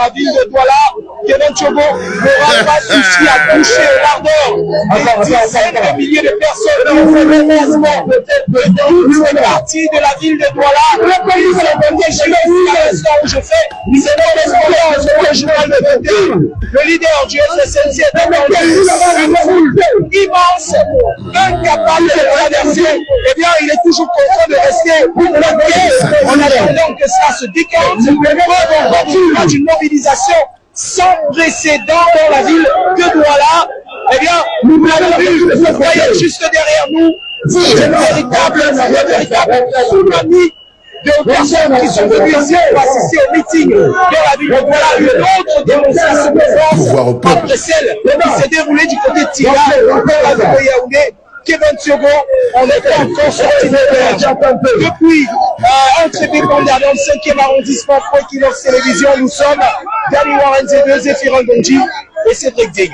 la ville de Douala, Kevin Tchogo n'aura pas souci à toucher l'ardeur des dizaines de milliers de personnes qui ont fait le déplacement de toutes les parties de la ville de Douala. Ils ont voté chez nous à l'instant où je fais. C'est le correspondant régional de voter. Le leader du FSNC est dans une foule immense, incapable de traverser. Eh bien, il est toujours content de rester bloqué en attendant que ça se décante. On continuera d'une mobilisation sans précédent dans la ville de Douala. Eh bien, nous voyez juste derrière nous, c'est un véritable tsunami de personnes qui sont venues ici pour assister au meeting dans la ville de Douala. Une autre démonstration de force contre celle qui s'est déroulée du côté de Tira, dans la ville de Yaoundé. Kevin Tchogo, on est encore sorti de l'auberge. Depuis entre Bépanda dans le 5e arrondissement, pour Equinox Télévision, nous sommes Dani Warren Z2, Zéphirin Gondji et Cédric Digne.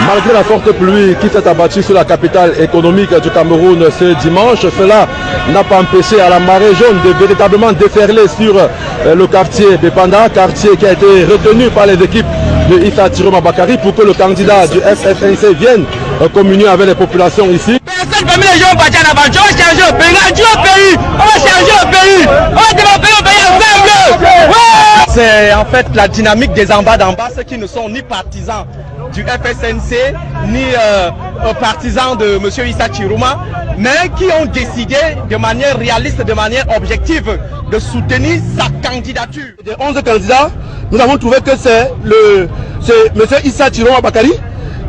Malgré la forte pluie qui s'est abattue sur la capitale économique du Cameroun ce dimanche, cela n'a pas empêché à la marée jaune de véritablement déferler sur le quartier Bépanda, quartier qui a été retenu par les équipes de Issa Chiroma Bakary pour que le candidat du FFNC vienne communier avec les populations ici. Personne parmi les gens partis en aventure, on va changer le pays, on va changer le pays, on va développer le pays ensemble. C'est en fait la dynamique des en bas d'en bas, ceux qui ne sont ni partisans du FSNC, ni partisans de M. Issa Chiroma, mais qui ont décidé de manière réaliste, de manière objective, de soutenir sa candidature. Des 11 candidats, nous avons trouvé que c'est M. Issa Chiroma Bakary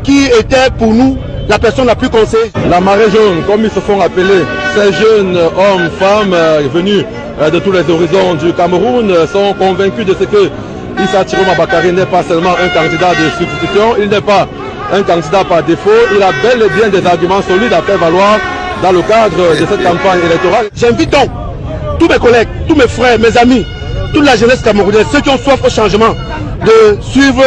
qui était pour nous la personne la plus conseillée. La marée jaune, comme ils se font appeler, ces jeunes hommes, femmes venus de tous les horizons du Cameroun sont convaincus de ce que Issa Chiroma Bakary n'est pas seulement un candidat de substitution, il n'est pas un candidat par défaut, il a bel et bien des arguments solides à faire valoir dans le cadre de cette campagne électorale. J'invite donc tous mes collègues, tous mes frères, mes amis, toute la jeunesse camerounaise, ceux qui ont soif au changement, de suivre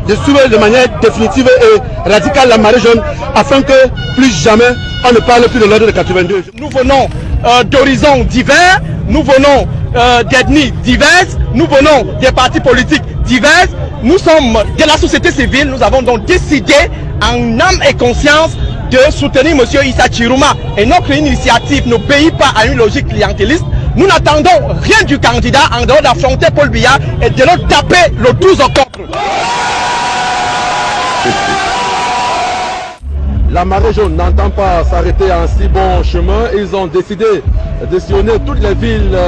de manière définitive et radicale la marée jaune, afin que plus jamais on ne parle plus de l'ordre de 82. Nous venons d'horizons divers, nous venons d'ethnies diverses, nous venons des partis politiques divers, nous sommes de la société civile, nous avons donc décidé en âme et conscience de soutenir M. Issa Chiroma. Et notre initiative n'obéit pas à une logique clientéliste. Nous n'attendons rien du candidat en dehors d'affronter Paul Biya et de le taper le 12 octobre. La marée jaune n'entend pas s'arrêter en si bon chemin. Ils ont décidé de sillonner toutes les villes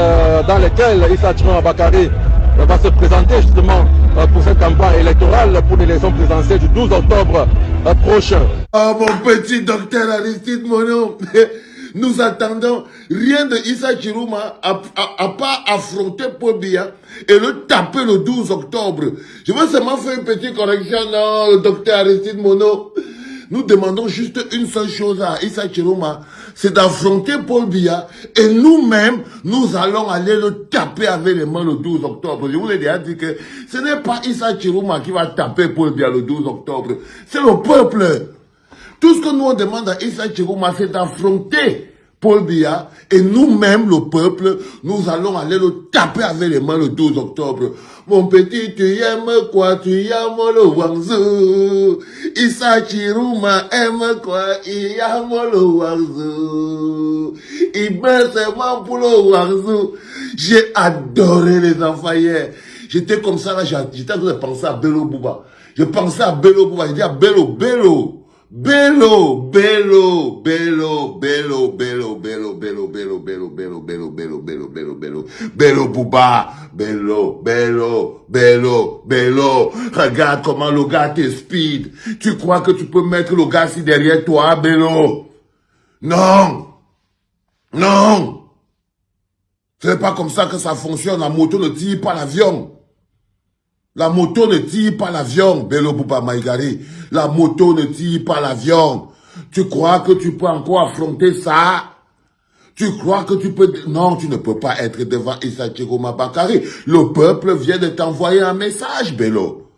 dans lesquelles Issa Chiroma Bakary va se présenter justement pour cette campagne électorale pour l'élection présidentielle du 12 octobre prochain. Oh mon petit docteur Aristide Mono, nous attendons rien de Issa Chiroma à pas affronter Paul Biya et le taper le 12 octobre. Je veux seulement faire une petite correction, non, le docteur Aristide Mono. Nous demandons juste une seule chose à Issa Chiroma, c'est d'affronter Paul Biya et nous-mêmes, nous allons aller le taper avec les mains le 12 octobre. Je vous l'ai déjà dit que ce n'est pas Issa Chiroma qui va taper Paul Biya le 12 octobre, c'est le peuple. Tout ce que nous on demande à Issa Chiroma, c'est d'affronter Paul Biya et nous-mêmes, le peuple, nous allons aller le taper avec les mains le 12 octobre. Mon petit, tu aimes quoi? Tu aimes le Wangzou. Issa Chiroma aime quoi? Il aime le Wangzou. Il meurt seulement pour le Wangzou. J'ai adoré les enfants hier. J'étais comme ça là, j'étais en train de penser à Bello Bouba. Je pensais à Bello Bouba, j'ai dit à Bello. Bello Bouba, Bello. Regarde comment le gars te speed. Tu crois que tu peux mettre le gars si derrière toi, Bello? Non. Ce n'est pas comme ça que ça fonctionne. La moto ne tire pas l'avion. La moto ne tire pas l'avion, Bello Bouba Maïgari. La moto ne tire pas l'avion. Tu crois que tu peux encore affronter ça? Tu crois que tu peux... Non, tu ne peux pas être devant Issa Chiroma Bakary. Le peuple vient de t'envoyer un message, Bello.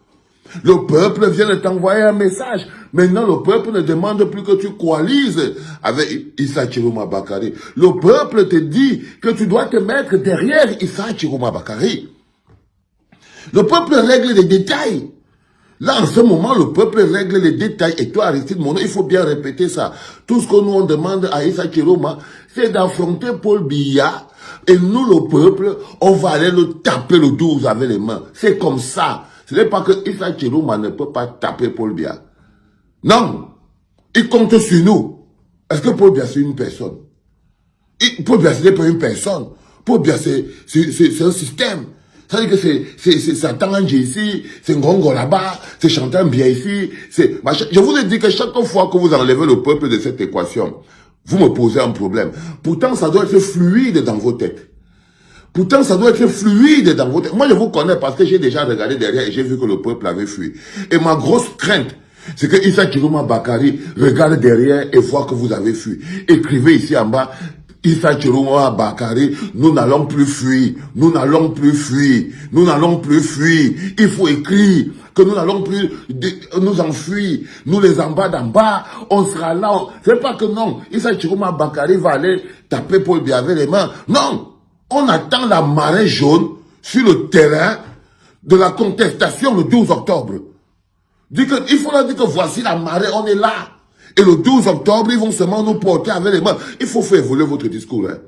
Le peuple vient de t'envoyer un message. Maintenant, le peuple ne demande plus que tu coalises avec Issa Chiroma Bakary. Le peuple te dit que tu dois te mettre derrière Issa Chiroma Bakary. Le peuple règle les détails. Là, en ce moment, le peuple règle les détails. Et toi, Aristide Mono, il faut bien répéter ça. Tout ce que nous, on demande à Issa Chiroma, c'est d'affronter Paul Biya. Et nous, le peuple, on va aller le taper le 12 avec les mains. C'est comme ça. Ce n'est pas que Issa Chiroma ne peut pas taper Paul Biya. Non. Il compte sur nous. Est-ce que Paul Biya, c'est une personne? Paul Biya, ce n'est pas une personne. Paul Biya, c'est un système. Ça veut dire que c'est Satan ici, c'est Ngongo là-bas, c'est Chantal bien ici. Je vous ai dit que chaque fois que vous enlevez le peuple de cette équation, vous me posez un problème. Pourtant, ça doit être fluide dans vos têtes. Pourtant, ça doit être fluide dans vos têtes. Moi, je vous connais parce que j'ai déjà regardé derrière et j'ai vu que le peuple avait fui. Et ma grosse crainte, c'est que Issa Chiroma Bakary regarde derrière et voit que vous avez fui. Écrivez ici en bas, Issa Chiroma Bakary, nous n'allons plus fuir. Nous n'allons plus fuir. Nous n'allons plus fuir. Il faut écrire que nous n'allons plus nous enfuir. Nous les en bas d'en bas, on sera là. C'est pas que non, Issa Chiroma Bakary va aller taper Paul Biya avec les mains. Non! On attend la marée jaune sur le terrain de la contestation le 12 octobre. Il faut leur dire que voici la marée, on est là. Et le 12 octobre, ils vont seulement nous porter avec les mains. Il faut faire évoluer votre discours. Hein.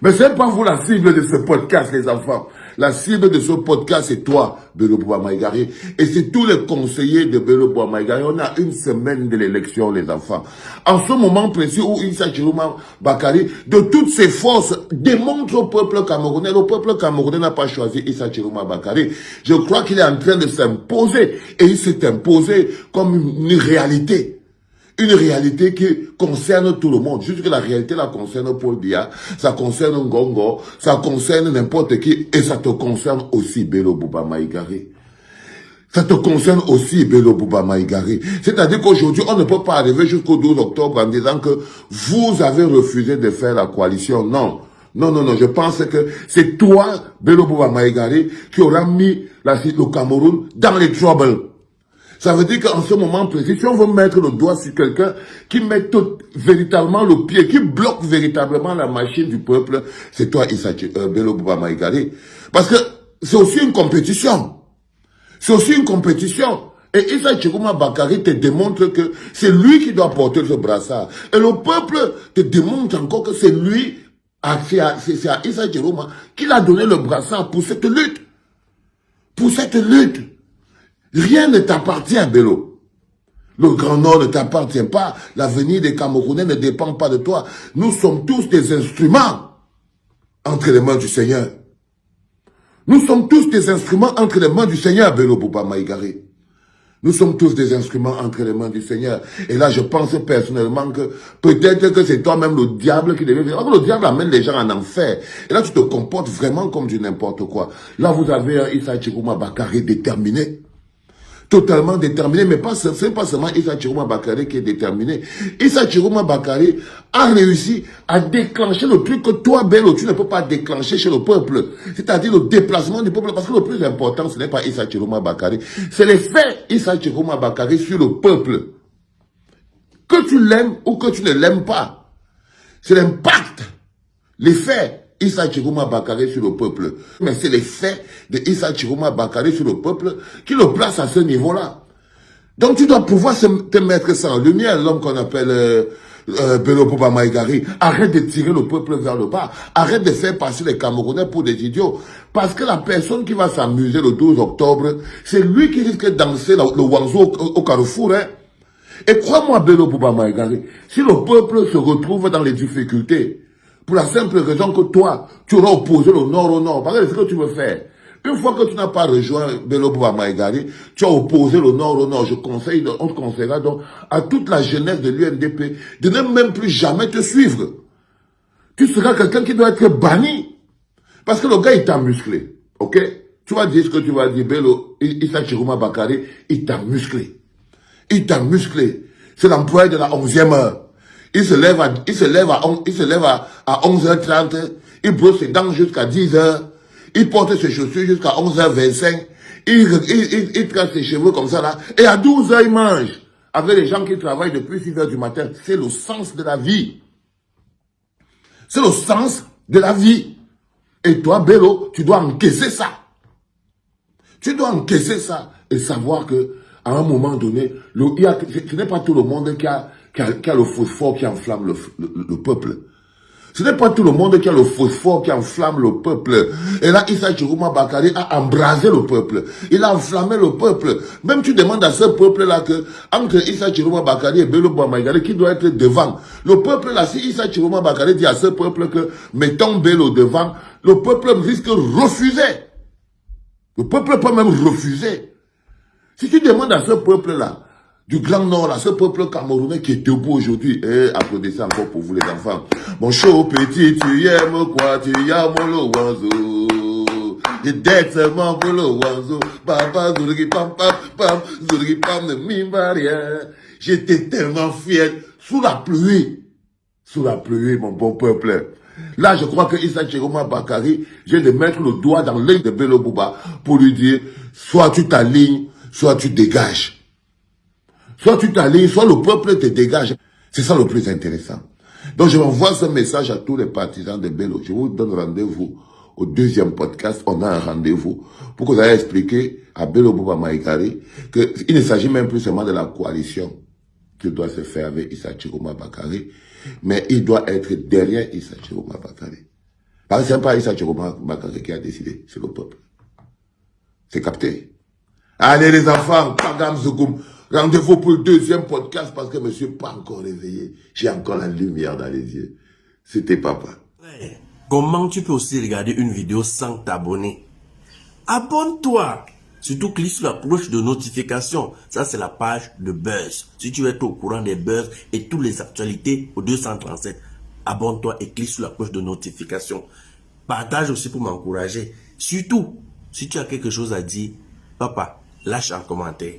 Mais ce n'est pas vous la cible de ce podcast, les enfants. La cible de ce podcast, c'est toi, Bello Bouba Maïgari. Et c'est tous les conseillers de Bello Bouba Maïgari. On a une semaine de l'élection, les enfants. En ce moment précis où Issa Chiroma Bakary, de toutes ses forces, démontre au peuple camerounais. Le peuple camerounais n'a pas choisi Issa Chiroma Bakary. Je crois qu'il est en train de s'imposer. Et il s'est imposé comme une réalité. Une réalité qui concerne tout le monde. Juste que la réalité, la concerne Paul Biya, ça concerne Ngongo, ça concerne n'importe qui, et ça te concerne aussi Bello Bouba Maïgari. Ça te concerne aussi Bello Bouba Maïgari. C'est-à-dire qu'aujourd'hui, on ne peut pas arriver jusqu'au 12 octobre en disant que vous avez refusé de faire la coalition. Non. Non, non, non, je pense que c'est toi, Bello Bouba Maïgari, qui aura mis le Cameroun dans les troubles. Ça veut dire qu'en ce moment précis, si on veut mettre le doigt sur quelqu'un qui met véritablement le pied, qui bloque véritablement la machine du peuple, c'est toi, Bello Bouba Maïgari. Parce que c'est aussi une compétition. C'est aussi une compétition. Et Issa Chiroma Bakary te démontre que c'est lui qui doit porter ce brassard. Et le peuple te démontre encore que c'est lui, c'est à Issa Chiroma, qu'il a donné le brassard pour cette lutte. Pour cette lutte. Rien ne t'appartient, Bello. Le Grand Nord ne t'appartient pas. L'avenir des Camerounais ne dépend pas de toi. Nous sommes tous des instruments entre les mains du Seigneur. Nous sommes tous des instruments entre les mains du Seigneur, Bello Bouba Maïgari. Nous sommes tous des instruments entre les mains du Seigneur. Et là, je pense personnellement que peut-être que c'est toi-même le diable qui devait venir. Le diable amène les gens en enfer. Et là, tu te comportes vraiment comme du n'importe quoi. Là, vous avez un Issa Chiroma Bakary déterminé. Totalement déterminé, mais ce n'est pas seulement Issa Chiroma Bakary qui est déterminé. Issa Chiroma Bakary a réussi à déclencher le truc que toi, Bello, tu ne peux pas déclencher chez le peuple. C'est-à-dire le déplacement du peuple. Parce que le plus important, ce n'est pas Issa Chiroma Bakary. C'est l'effet Issa Chiroma Bakary sur le peuple. Que tu l'aimes ou que tu ne l'aimes pas. C'est l'impact, l'effet Issa Chiroma Bakary sur le peuple. Mais c'est l'effet de Issa Chiroma Bakary sur le peuple qui le place à ce niveau-là. Donc tu dois pouvoir te mettre ça en lumière, l'homme qu'on appelle Bello Bouba Maïgari. Arrête de tirer le peuple vers le bas. Arrête de faire passer les Camerounais pour des idiots. Parce que la personne qui va s'amuser le 12 octobre, c'est lui qui risque de danser le wanzo au carrefour. Hein. Et crois-moi, Bello Bouba Maïgari, si le peuple se retrouve dans les difficultés, pour la simple raison que toi, tu auras opposé le nord au nord. Parce que c'est ce que tu veux faire. Une fois que tu n'as pas rejoint Bello Bouba Maïgari, tu as opposé le nord au nord. On te conseillera donc à toute la jeunesse de l'UNDP de ne même plus jamais te suivre. Tu seras quelqu'un qui doit être banni. Parce que le gars, il t'a musclé. Ok? Tu vas dire ce que tu vas dire, Bello, Issa Chiroma Bakary, il t'a musclé. Il t'a musclé. C'est l'employé de la 11e heure. Il se lève à 11h30, il brosse ses dents jusqu'à 10h, il porte ses chaussures jusqu'à 11h25, Il trace ses cheveux comme ça là. Et à 12 heures, il mange. Avec les gens qui travaillent depuis 6 heures du matin. C'est le sens de la vie. C'est le sens de la vie. Et toi, Bello, tu dois encaisser ça. Tu dois encaisser ça et savoir que à un moment donné, ce n'est pas tout le monde qui a le phosphore qui enflamme le peuple. Ce n'est pas tout le monde qui a le phosphore qui enflamme le peuple. Et là, Issa Chiroma Bakary a embrasé le peuple. Il a enflammé le peuple. Même tu demandes à ce peuple-là que, entre Issa Chiroma Bakary et Bello Bamaïgare, qui doit être devant. Le peuple là, si Issa Chiroma Bakary dit à ce peuple que, mettons Bello devant, le peuple risque de refuser. Le peuple peut même refuser. Si tu demandes à ce peuple-là, du Grand Nord, là, ce peuple camerounais qui est debout aujourd'hui, applaudissez encore pour vous les enfants. Mon chaud petit, tu aimes quoi, tu aimes le oiseau. Et d'être seulement pour le oiseau. Papa, zourgi pam pam pam, zourgi pam ne mime rien. J'étais tellement fier, sous la pluie, mon bon peuple. Là, je crois que Issa Chiroma Bakary, je vais mettre le doigt dans l'œil de Bello Bouba pour lui dire, soit tu t'alignes, soit tu dégages. Soit tu t'alignes, soit le peuple te dégage. C'est ça le plus intéressant. Donc, je m'envoie ce message à tous les partisans de Bello. Je vous donne rendez-vous au deuxième podcast. On a un rendez-vous pour que vous allez expliquer à Bello Bamaïgare qu'il ne s'agit même plus seulement de la coalition qui doit se faire avec Issa Chiroma Bakary, mais il doit être derrière Issa Chiroma Bakary. Parce que ce n'est pas Issa Chiroma Bakary qui a décidé, c'est le peuple. C'est capté. Allez les enfants, Pagam Zoukoum. Rendez-vous pour le deuxième podcast parce que je ne me suis pas encore réveillé. J'ai encore la lumière dans les yeux. C'était papa. Comment tu peux aussi regarder une vidéo sans t'abonner? Abonne-toi. Surtout clique sur la cloche de notification. Ça, c'est la page de Buzz. Si tu veux être au courant des buzz et toutes les actualités au 237, abonne-toi et clique sur la cloche de notification. Partage aussi pour m'encourager. Surtout, si tu as quelque chose à dire, papa, lâche un commentaire.